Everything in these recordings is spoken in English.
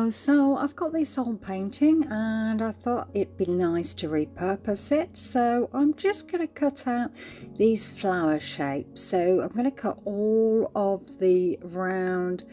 Hello, so I've got this old painting and I thought it'd be nice to repurpose it, so I'm just going to cut out these flower shapes. So I'm going to cut all of the round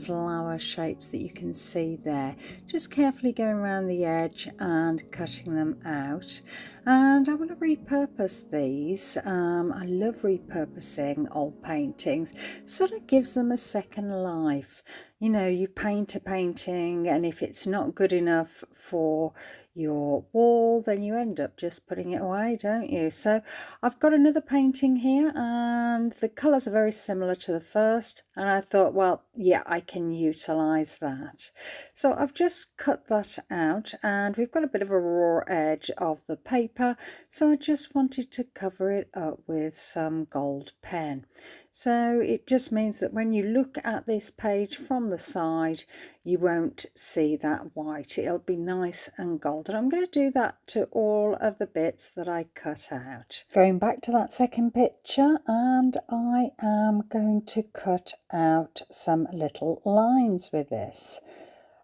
flower shapes that you can see there, just carefully going around the edge and cutting them out. And I want to repurpose these. I love repurposing old paintings, sort of gives them a second life. You know, you paint a painting and if it's not good enough for your wall, then you end up just putting it away, don't you? So I've got another painting here and the colours are very similar to the first, and I thought, well, yeah, I can utilize that. So I've just cut that out and we've got a bit of a raw edge of the paper, so I just wanted to cover it up with some gold pen. So it just means that when you look at this page from the side, you won't see that white. It'll be nice and gold. And I'm going to do that to all of the bits that I cut out. Going back to that second picture, and I am going to cut out some little lines with this.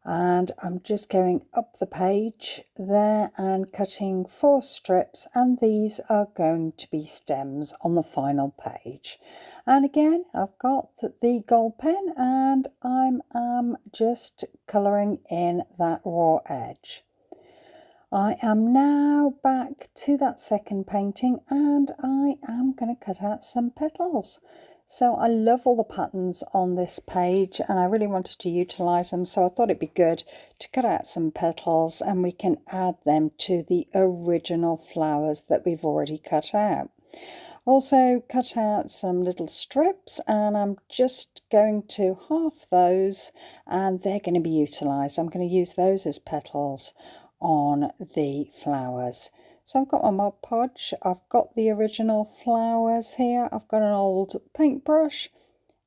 And I'm just going up the page there and cutting 4 strips, and these are going to be stems on the final page. And again, I've got the gold pen and I'm just colouring in that raw edge. I am now back to that second painting and I am going to cut out some petals. So I love all the patterns on this page and I really wanted to utilize them, so I thought it'd be good to cut out some petals and we can add them to the original flowers that we've already cut out. Also cut out some little strips and I'm just going to half those and they're going to be utilized. I'm going to use those as petals on the flowers. So I've got my Mod Podge, I've got the original flowers here, I've got an old paintbrush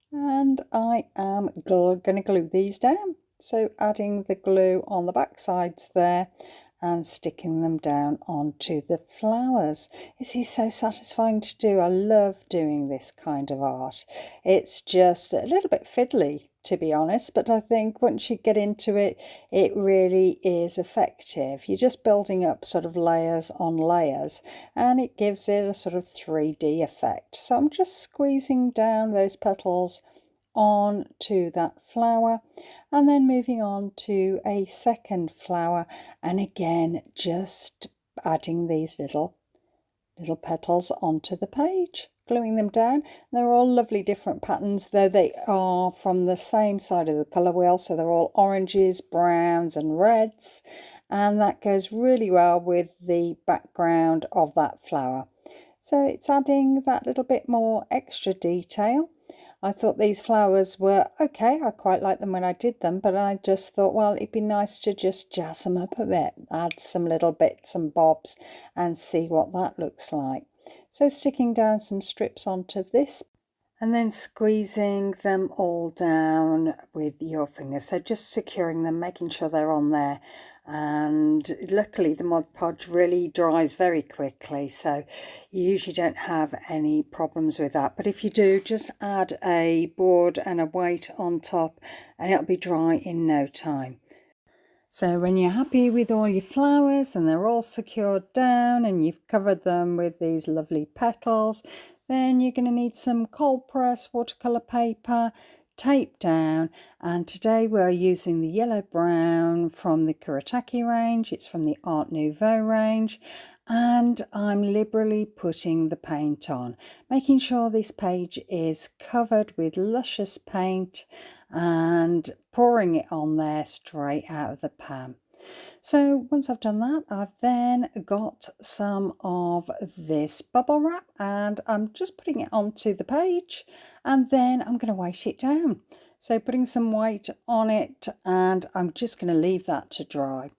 and I am going to glue these down. So adding the glue on the back sides there and sticking them down onto the flowers. This is so satisfying to do. I love doing this kind of art. It's just a little bit fiddly, to be honest, but I think once you get into it, it really is effective. You're just building up sort of layers on layers and it gives it a sort of 3D effect. So I'm just squeezing down those petals on to that flower and then moving on to a second flower, and again just adding these little petals onto the page, gluing them down. They're all lovely different patterns, though they are from the same side of the colour wheel, so they're all oranges, browns and reds, and that goes really well with the background of that flower. So it's adding that little bit more extra detail. I thought these flowers were okay, I quite liked them when I did them, but I just thought, well, it'd be nice to just jazz them up a bit, add some little bits and bobs and see what that looks like. So sticking down some strips onto this and then squeezing them all down with your fingers. So just securing them, making sure they're on there. And luckily the Mod Podge really dries very quickly, so you usually don't have any problems with that. But if you do, just add a board and a weight on top and it'll be dry in no time. So when you're happy with all your flowers and they're all secured down and you've covered them with these lovely petals, then you're going to need some cold press watercolor paper, tape down, and today we're using the yellow brown from the Kuretake range. It's from the Art Nouveau range, and I'm liberally putting the paint on, making sure this page is covered with luscious paint and pouring it on there straight out of the pan. So once I've done that, I've then got some of this bubble wrap and I'm just putting it onto the page and then I'm going to weight it down. So putting some weight on it and I'm just going to leave that to dry.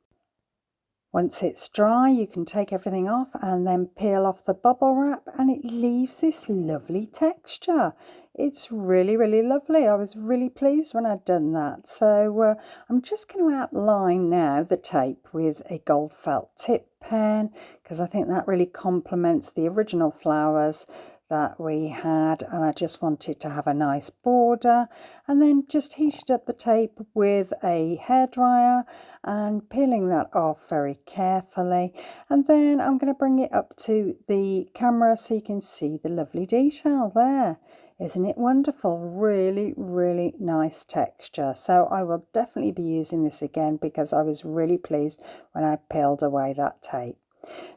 Once it's dry, you can take everything off and then peel off the bubble wrap and it leaves this lovely texture. It's really, really lovely. I was really pleased when I'd done that. So I'm just going to outline now the tape with a gold felt tip pen because I think that really complements the original flowers that we had, and I just wanted to have a nice border, and then just heated up the tape with a hairdryer and peeling that off very carefully. And then I'm going to bring it up to the camera so you can see the lovely detail there. Isn't it wonderful? Really, really nice texture. So I will definitely be using this again because I was really pleased when I peeled away that tape.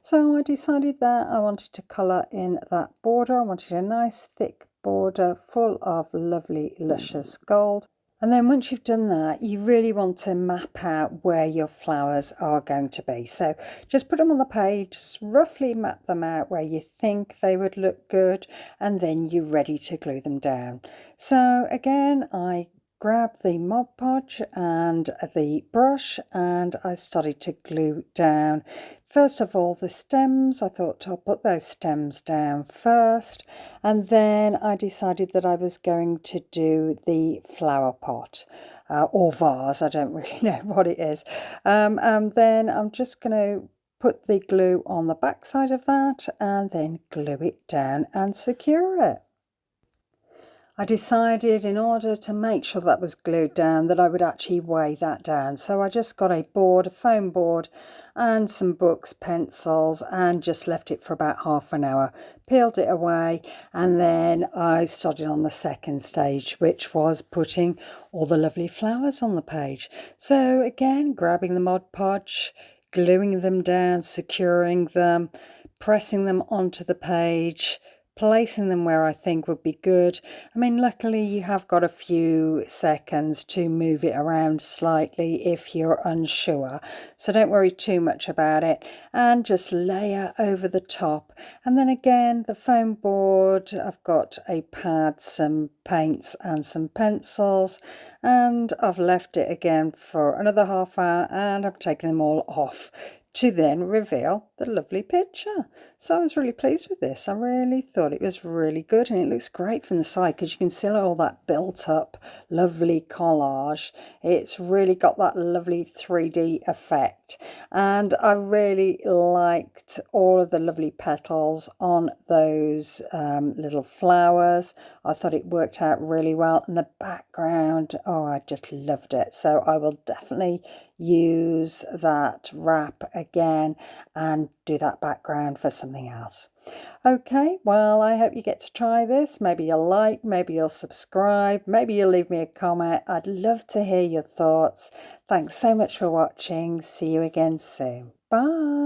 So I decided that I wanted to colour in that border. I wanted a nice thick border full of lovely luscious gold. And then once you've done that, you really want to map out where your flowers are going to be. So just put them on the page, just roughly map them out where you think they would look good, and then you're ready to glue them down. So again, I grabbed the Mod Podge and the brush and I started to glue down. First of all, the stems. I thought I'll put those stems down first, and then I decided that I was going to do the flower pot or vase. I don't really know what it is. And then I'm just going to put the glue on the back side of that and then glue it down and secure it. I decided in order to make sure that was glued down that I would actually weigh that down. So I just got a board, a foam board, and some books, pencils, and just left it for about half an hour. Peeled it away, and then I started on the second stage, which was putting all the lovely flowers on the page. So again, grabbing the Mod Podge, gluing them down, securing them, pressing them onto the page, placing them where I think would be good. I mean, luckily you have got a few seconds to move it around slightly if you're unsure, so don't worry too much about it, and just layer over the top. And then again, the foam board, I've got a pad, some paints and some pencils, and I've left it again for another half hour, and I'm taking them all off to then reveal the lovely picture. So I was really pleased with this. I really thought it was really good, and it looks great from the side because you can see all that built up lovely collage. It's really got that lovely 3D effect, and I really liked all of the lovely petals on those little flowers. I thought it worked out really well, and the background, oh, I just loved it. So I will definitely use that wrap again and do that background for something else. Okay, well, I hope you get to try this. Maybe you'll like, maybe you'll subscribe, maybe you'll leave me a comment. I'd love to hear your thoughts. Thanks so much for watching. See you again soon. Bye.